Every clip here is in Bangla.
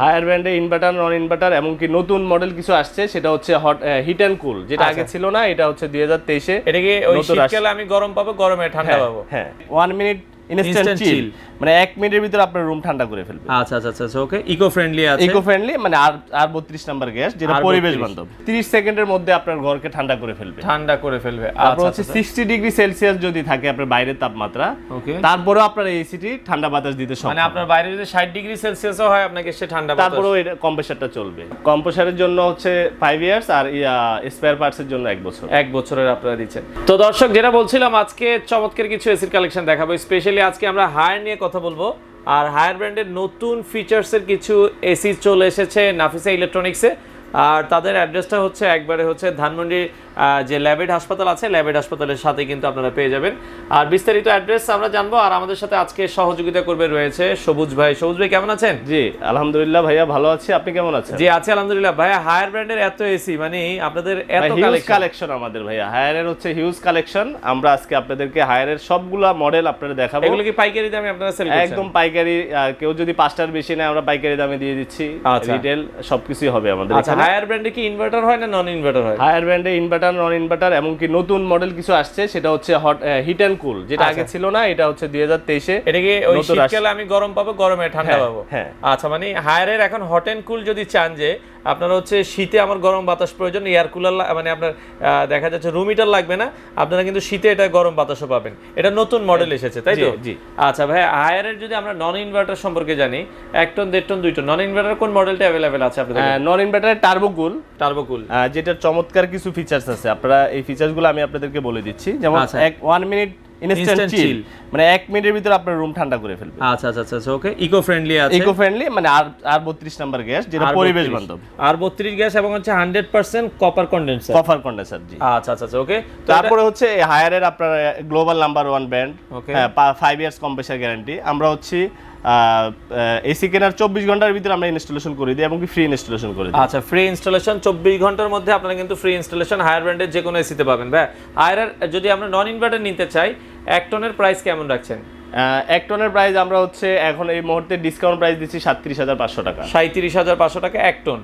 হায়ার ব্র্যান্ডে ইনভার্টার, নন ইনভার্টার এমনকি নতুন মডেল কিছু আসছে, সেটা হচ্ছে হট হিট এন্ড কুল, যেটা আগে ছিল না। এটা হচ্ছে 2023 এ। এটা কি ওই শীতকালে আমি গরম পাবো, গরমে ঠান্ডা পাবো? হ্যাঁ, 1 মিনিট ইনস্ট্যান্ট চিল, মানে 1 মিনিটের ভিতরে আপনার রুম ঠান্ডা করে ফেলবে। আচ্ছা আচ্ছা আচ্ছা, ওকে। ইকো ফ্রেন্ডলি আছে, ইকো ফ্রেন্ডলি, মানে আর 32 নাম্বার গ্যাস, যেটা পরিবেশ বান্ধব। 30 সেকেন্ডের মধ্যে আপনার ঘরকে ঠান্ডা করে ফেলবে। তারপর হচ্ছে 60 ডিগ্রি সেলসিয়াস যদি থাকে আপনার বাইরের তাপমাত্রা, তারপরেও আপনার এসিটি ঠান্ডা বাতাস দিতে সক্ষম। মানে আপনার বাইরে যদি 60 ডিগ্রি সেলসিয়াসও হয়, আপনাকে সে ঠান্ডা বাতাস, তারপরেও এটা কম্প্রেসারটা চলবে। কম্প্রেসারের জন্য হচ্ছে 5 ইয়ার্স, আর স্পেয়ার পার্টস এর জন্য 1 বছর। 1 বছরের আপনারা দিচ্ছেন। তো দর্শক, যেটা বলছিলাম, আজকে চমৎকার কিছু এসির কালেকশন দেখাবো। স্পেশালি আজকে আমরা হায়ার নিয়ে কথা বলবো। আর হায়ার ব্র্যান্ডের নতুন ফিচার্সের কিছু এসি চলে এসেছে নাফিসা ইলেকট্রনিক্সে। আর তাদের অ্যাড্রেসটা হচ্ছে একবারে হচ্ছে ধানমন্ডির যে ল্যাবেড হাসপাতাল আছে, ল্যাবেড হাসপাতালের সাথে কিন্তু আপনারা পেয়ে যাবেন। আর বিস্তারিত অ্যাড্রেস আমরা জানবো। আর আমাদের সাথে আজকে সহযোগিতা করবে রয়েছে সবুজ ভাই। সবুজ ভাই কেমন আছেন? জি আলহামদুলিল্লাহ ভাইয়া, ভালো আছি। আপনি কেমন আছেন? জি আছি আলহামদুলিল্লাহ। ভাইয়া, হায়ার ব্র্যান্ডের এত এসি, মানে আপনাদের এত কালেকশন আমাদের ভাইয়া, হায়ারের হচ্ছে হিউজ কালেকশন। আমরা আজকে আপনাদেরকে হায়ারের সবগুলা মডেল আপনাদের দেখাবো। এগুলো কি পাইকারি দামে আপনারা সেল করছেন? একদম পাইকারি। কেউ যদি 5টার বেশি নেয়, আমরা পাইকারি দামে দিয়ে দিচ্ছি। রিটেল সবকিছুই হবে আমাদের। আচ্ছা, হায়ার ব্র্যান্ডে কি ইনভার্টার হয় না নন ইনভার্টার হয়? হায়ার ব্র্যান্ডে ইনভার্টার, নন ইনভার্টার এমনকি নতুন মডেল কিছু আসছে, সেটা হচ্ছে হিট এন্ড কুল, যেটা আগে ছিল না। এটা হচ্ছে 2023 এ। এটা কি ওই শীতকালে আমি গরম পাবো, গরমে ঠান্ডা পাবো? হ্যাঁ। আচ্ছা, মানে হায়ারের এখন হট এন্ড কুল যদি চান, যে আপনারা হচ্ছে শীতে আমার গরম বাতাস প্রয়োজন, এয়ার কুলার মানে আপনার দেখা যাচ্ছে রুম হিটার লাগবে না, আপনারা কিন্তু শীতে এটা গরম বাতাসও পাবেন। এটা নতুন মডেল এসেছে, তাই তো? জি। আচ্ছা ভাই, হায়ারের যদি আমরা নন ইনভার্টার সম্পর্কে জানি, 1 ton 1.5 ton 2 ton non inverter কোন মডেলটা अवेलेबल আছে আপনাদের? নন ইনভার্টারের টার্বো কুল, যেটা চমৎকার কিছু ফিচারস আছে। আপনারা এই ফিচারসগুলো আমি আপনাদেরকে বলে দিচ্ছি। যেমন 1 মিনিট ইনস্ট্যান্ট চিল, মানে 1 মিনিটের ভিতরে আপনার রুম ঠান্ডা করে ফেলবে। আচ্ছা আচ্ছা আচ্ছা, ওকে। ইকো ফ্রেন্ডলি আছে, ইকো ফ্রেন্ডলি, মানে আর 32 নাম্বার গ্যাস, যেটা পরিবেশ বান্ধব। আর 32 গ্যাস এবং হচ্ছে 100% কপার কন্ডেন্সার। জি আচ্ছা আচ্ছা আচ্ছা, ওকে। তারপরে হচ্ছে হায়ারের আপনার global number 1 brand, 5 years compressor guarantee. আমরা হচ্ছে এসি কেনার 24 ঘন্টার ভিতরে আমরা ইনস্টলেশন করে দিই, এবং কি ফ্রি ইনস্টলেশন করে দিই। আচ্ছা, ফ্রি ইনস্টলেশন 24 ঘন্টার মধ্যে আপনারা কিন্তু ফ্রি ইনস্টলেশন হায়ার ব্র্যান্ডের যে কোনো এসিতে পাবেন। ভাই, হায়ার যদি আমরা নন ইনভার্টার নিতে চাই, 1 টনের প্রাইস কেমন রাখছেন? 1 টনের প্রাইস আমরা হচ্ছে এখন এই মুহূর্তে ডিসকাউন্ট প্রাইস দিচ্ছি 37,500 টাকা। 37,500 টাকা 1 টন।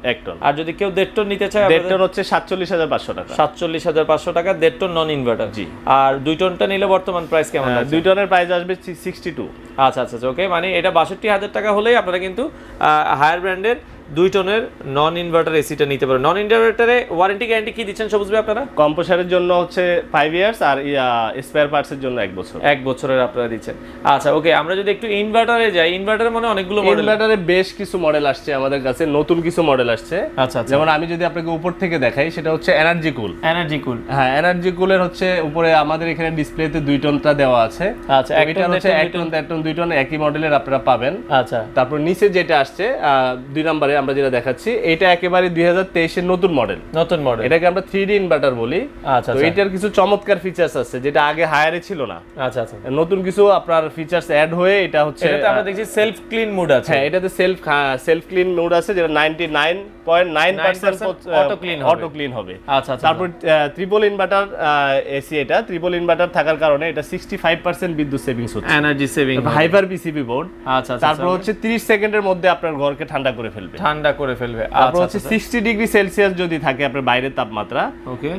আর যদি কেউ 1.5 টন নিতে চায়, 1.5 টন হচ্ছে 47,500 টাকা। 47,500 টাকা 1.5 টন নন ইনভার্টার। জি। আর 2 টনটা নিলে বর্তমান প্রাইস কেমন আছে? 2 টনের প্রাইস আসবে 62। আচ্ছা আচ্ছা, ওকে। মানে এটা 62,000 টাকা হলেই আপনারা কিন্তু হায়ার ব্র্যান্ডের 2 টনের নন ইনভার্টার এসিটা নিতে পারেন। নন ইনভার্টারে ওয়ারেন্টি গ্যারান্টি কি দিচ্ছেন সবুজ ভাই আপনারা? কম্প্রেসারের জন্য হচ্ছে 5 ইয়ার্স, আর স্পেয়ার পার্টস এর জন্য 1 বছর। 1 বছরের আপনারা দিচ্ছেন। আচ্ছা, ওকে। আমরা যদি একটু ইনভার্টারে যাই, ইনভার্টারে মানে অনেকগুলো মডেল, ইনভার্টারে বেশ কিছু মডেল আসছে আমাদের কাছে, নতুন কিছু মডেল আসছে। আচ্ছা, যেমন আমি যদি আপনাকে উপর থেকে দেখাই, সেটা হচ্ছে এনার্জি কুল। হ্যাঁ, এনার্জি কুলের হচ্ছে উপরে আমাদের এখানে ডিসপ্লেতে 2 টনটা দেওয়া আছে। আচ্ছা, এটা হচ্ছে 1 টন 1 টন 2 টন একই মডেলের আপনারা পাবেন। আচ্ছা, তারপর নিচে যেটা আসছে 2 নম্বরে আমরা যেটা দেখাচ্ছি, এটা একেবারে 2023 এর নতুন মডেল। এটাকে আমরা 3D ইনভার্টার বলি। আচ্ছা, তো এটার কিছু চমৎকার ফিচারস আছে, যেটা আগে হায়ারে ছিল না। আচ্ছা আচ্ছা, নতুন কিছু আপনার ফিচারস অ্যাড হয়ে এটা হচ্ছে, এটাতে আমরা দেখছি সেলফ ক্লিন মোড আছে। হ্যাঁ, এটাতে সেলফ ক্লিন মোড আছে, যেটা 99.9% অটো ক্লিন হবে। আচ্ছা, তারপর ট্রিপল ইনভার্টার এসি, এটা ট্রিপল ইনভার্টার থাকার কারণে এটা 65% বিদ্যুৎ সেভিংস হচ্ছে, energy saving, hyper PCB board. আচ্ছা, তারপর হচ্ছে 30 সেকেন্ডের মধ্যে আপনার ঘরকে ঠান্ডা করে ফেলবে। তারপর হচ্ছে 60 ডিগ্রি সেলসিয়াস যদি থাকে আপনার বাইরের তাপমাত্রা,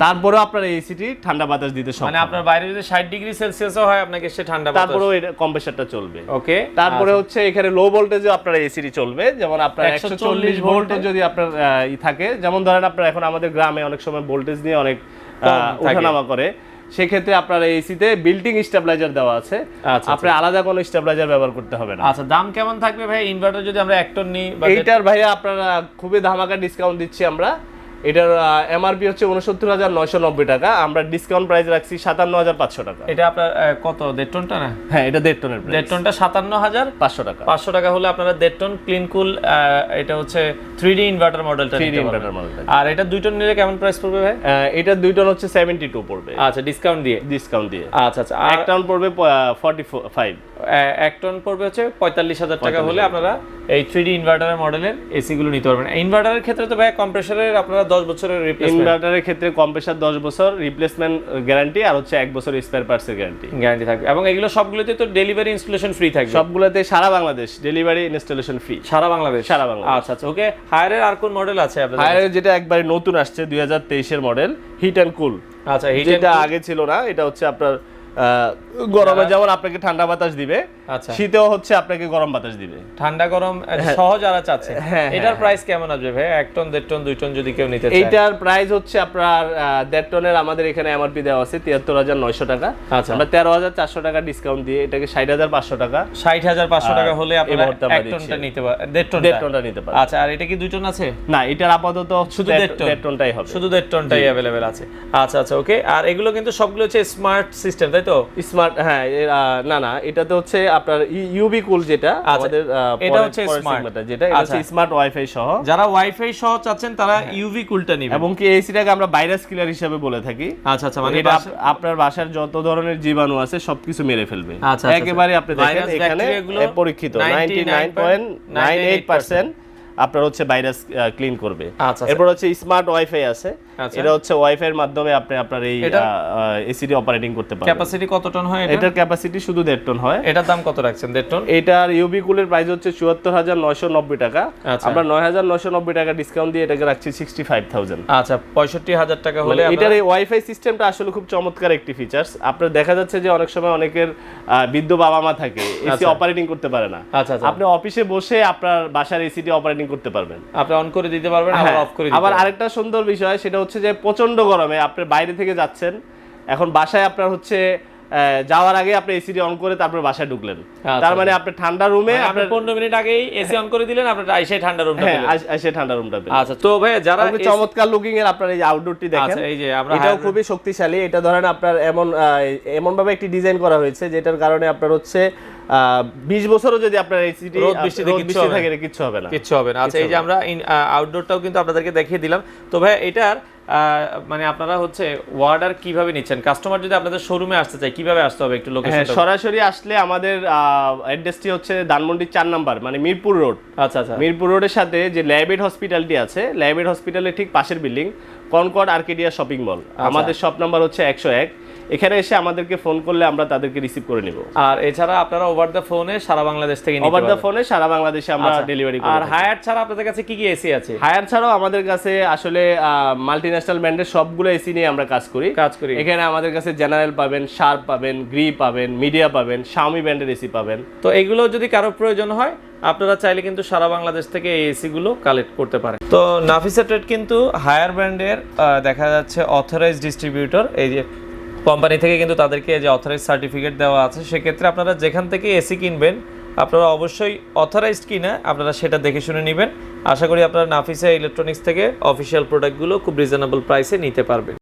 তারপরেও আপনার এসিটি ঠান্ডা বাতাস দিতে সক্ষম। মানে আপনার বাইরে যদি 60 ডিগ্রি সেলসিয়াসও হয়, আপনাকে সে ঠান্ডা বাতাস, তারপরেও এটা কম্প্রেসারটা চলবে। ওকে। তারপরে হচ্ছে এখানে লো ভোল্টেজে আপনার এসিটি চলবে, যেমন আপনার 140 ভোল্টে যদি আপনার থাকে, যেমন ধরেন আপনার এখন আমাদের গ্রামে অনেক সময় ভোল্টেজ নিয়ে অনেক ওঠানামা করে, সেক্ষেত্রে আপনার এসিতে বিল্টিং স্টেবিলাইজার দেওয়া আছে। আপনি আলাদা কোনো স্টেবিলাইজার ব্যবহার করতে হবে না। আচ্ছা, দাম কেমন থাকবে ভাই ইনভার্টার যদি আমরা 1 টন নিই? এইটার ভাইয়া আপনারা খুবই ধামাকা ডিসকাউন্ট দিচ্ছি আমরা। এটার এমআরপি হচ্ছে 69,990 টাকা, আমরা ডিসকাউন্ট প্রাইস রাখছি 57,500 টাকা। এটা আপনার কত, 1.5 টনটা না? হ্যাঁ, এটা 1.5 টনের প্রাইস। 1.5 টনটা 57,500 টাকা। 500 টাকা হলে আপনারা 1.5 টন ক্লিন কুল, এটা হচ্ছে 3D ইনভার্টার মডেলটা নিতে পারবেন। আর এটা 2 টন নিলে কেমন প্রাইস পড়বে ভাই? এটা 2 টন হচ্ছে 72 পড়বে। আচ্ছা, ডিসকাউন্ট দিয়ে। আচ্ছা আচ্ছা, 1 টন পড়বে 45। 1 টন পড়বে হচ্ছে 45,000 টাকা হলে আপনারা এই 3D ইনভার্টারের মডেলের এসি গুলো নিতে পারবেন। ইনভার্টারের ক্ষেত্রে তো ভাই কম্প্রেসরের আপনারা 10 বছরের রিপ্লেসমেন্ট, ইনভার্টারের ক্ষেত্রে কম্প্রেসর 10 বছর রিপ্লেসমেন্ট গ্যারান্টি আর হচ্ছে 1 বছর স্পেয়ার পার্টসের গ্যারান্টি থাকবে। এবং এগুলো সবগুলোতে তো ডেলিভারি ইনস্টলেশন ফ্রি থাকবে, সবগুলোতে সারা বাংলাদেশ ডেলিভারি ইনস্টলেশন ফ্রি, সারা বাংলাদেশ। আচ্ছা আচ্ছা ওকে। হায়ারের আর কোন মডেল আছে আপনাদের? হায়ারের যেটা একবারে নতুন আসছে 2023 এর মডেল হিট এন্ড কুল। আচ্ছা, যেটা আগে ছিল না, এটা হচ্ছে আপনার গরমে যেমন আপনাকে ঠান্ডা বাতাস দিবে, আচ্ছা শীতেও হচ্ছে আপনাকে গরম বাতাস দিবে, ঠান্ডা গরম সহজ যারা চাচ্ছে। এটার প্রাইস কেমন আসবে ভাই? 1 টন 1.5 টন 2 টন যদি কেউ নিতে চায়? এটার প্রাইস হচ্ছে আপনার 1.5 টনের আমাদের এখানে এমআরপি দেওয়া আছে 73,900 টাকা। আচ্ছা, আমরা 13,400 টাকা ডিসকাউন্ট দিয়ে এটাকে 60,500 টাকা, 60,500 টাকা হলে আপনারা 1 টনটা নিতে পারেন, 1.5 টনটা নিতে পারেন। আচ্ছা, আর এটা কি 2 টন আছে? না, এটার আপাতত শুধু 1.5 টনটাই হবে, শুধু 1.5 টনটাই अवेलेबल আছে। আচ্ছা আচ্ছা ওকে। আর এগুলো কিন্তু সবগুলো হচ্ছে স্মার্ট সিস্টেম, তাই তো? স্মার্ট, হ্যাঁ। না এটাতে হচ্ছে আপনার ইউভি কুল, যেটা আমাদের এটা হচ্ছে স্মার্ট, যেটা এটা হচ্ছে স্মার্ট ওয়াইফাই সহ। যারা ওয়াইফাই সহ চাচ্ছেন তারা ইউভি কুলটা নেবেন। এবং কি এসিটাকে আমরা ভাইরাস কিলার হিসেবে বলে থাকি। আচ্ছা আচ্ছা, মানে এটা আপনার বাসার যত ধরনের জীবাণু আছে সবকিছু মেরে ফেলবে একেবারে। আপনি দেখেন এখানে পরীক্ষিত 99.98% আপনার হচ্ছে ভাইরাস ক্লিন করবে। এরপর হচ্ছে স্মার্ট ওয়াইফাই আছে, এটা হচ্ছে ওয়াইফাই এর মাধ্যমে আপনি আপনার এই এসিডি অপারেটিং করতে পারবেন। ক্যাপাসিটি কত টন হয় এটা? এটার ক্যাপাসিটি শুধু 1.5 টন হয়। এটার দাম কত রাখছেন? 1.5 টন। এটার ইউবি কুলের প্রাইস হচ্ছে 74,990 টাকা। আমরা 9,990 টাকা ডিসকাউন্ট দিয়ে এটাকে রাখছি 65,000। আচ্ছা, 65,000 টাকা হলে এটার এই ওয়াইফাই সিস্টেমটা আসলে খুব চমৎকার একটি ফিচারস। আপনার দেখা যাচ্ছে যে অনেক সময় অনেকের বৃদ্ধ বাবা মা থাকে, এসি অপারেটিং করতে পারে না। আপনি অফিসে বসে আপনার বাসার এসিটি অপারেটিং করতে পারবেন, আপনি অন করে দিতে পারবেন, আবার অফ করে দিতে পারবেন। আবার আরেকটা সুন্দর বিষয় সেটা হচ্ছে যে প্রচন্ড গরমে আপনি বাইরে থেকে যাচ্ছেন, এখন বাসায় আপনার হচ্ছে যাওয়ার আগে আপনি এসি অন করে তারপর বাসায় ঢুকলেন, তার মানে আপনি ঠান্ডা রুমে আপনি 15 মিনিট আগেই এসি অন করে দিলেন, আপনি আইসে ঠান্ডা রুমটা পেলেন। আইসে ঠান্ডা রুমটা পেলেন। আচ্ছা, তো ভাই যারা চমৎকার লুকিং এর আপনার এই আউটডোরটি দেখেন, আচ্ছা এই যে আমরা এটাও খুবই শক্তিশালী। এটা ধরেন আপনার এমন ভাবে একটি ডিজাইন করা হয়েছে যেটার কারণে আপনার হচ্ছে 20 বছরও যদি আপনার এসিটি রোদ বৃষ্টি থাকে কিচ্ছু হবে না, কিচ্ছু হবে না। আচ্ছা, এই যে আমরা আউটডোরটাও কিন্তু আপনাদেরকে দেখিয়ে দিলাম। তো ভাই এটার মানে আপনারা হচ্ছে অর্ডার কিভাবে নিচ্ছেন? কাস্টমার যদি আপনাদের শোরুমে আসতে চায় কিভাবে আসতে হবে একটু লোকেশনটা? সরাসরি আসলে আমাদের অ্যাড্রেসটি হচ্ছে ধানমন্ডি 4 নাম্বার, মানে মিরপুর রোড। আচ্ছা আচ্ছা, মিরপুর রোডের সাথে যে ল্যাবেড হসপিটালটি আছে, ল্যাবেড হসপিটালের ঠিক পাশের building Concord Arcadia shopping mall. আমাদের শপ নাম্বার হচ্ছে 101। এখানে এসে আমাদেরকে ফোন করলে আমরা তাদেরকে রিসিভ করে নিব। আর এছাড়া আপনারা ওভার দ্য ফোনে সারা বাংলাদেশ থেকে নিতে পারবেন। ওভার দ্য ফোনে সারা বাংলাদেশে আমরা ডেলিভারি করি। আর হায়ার ছাড়া আপনাদের কাছে কি কি এসি আছে? হায়ার ছাড়াও আমাদের কাছে আসলে মাল্টিন্যাশনাল ব্র্যান্ডের সবগুলো এসি নিয়ে আমরা কাজ করি। এখানে আমাদের কাছে জেনারেল পাবেন, শার্প পাবেন, গ্রি পাবেন, মিডিয়া পাবেন, শাওমি ব্র্যান্ডের এসি পাবেন। তো এগুলো যদি কারো প্রয়োজন হয় আপনারা চাইলে কিন্তু সারা বাংলাদেশ থেকে এই এসি গুলো কালেক্ট করতে পারেন। তো নাফিসা ট্রেড কিন্তু হায়ার ব্র্যান্ডের দেখা যাচ্ছে অথরাইজড ডিস্ট্রিবিউটর। এই যে কোম্পানি থেকে কিন্তু তাদেরকে যে অথরাইজড সার্টিফিকেট দেওয়া আছে, সেক্ষেত্রে আপনারা যেখান থেকে এসি কিনবেন আপনারা অবশ্যই অথরাইজড কিনা আপনারা সেটা দেখে শুনে নেবেন। আশা করি আপনারা নাফিসা ইলেকট্রনিক্স থেকে অফিসিয়াল প্রোডাক্টগুলো খুব রিজনেবল প্রাইসে নিতে পারবেন।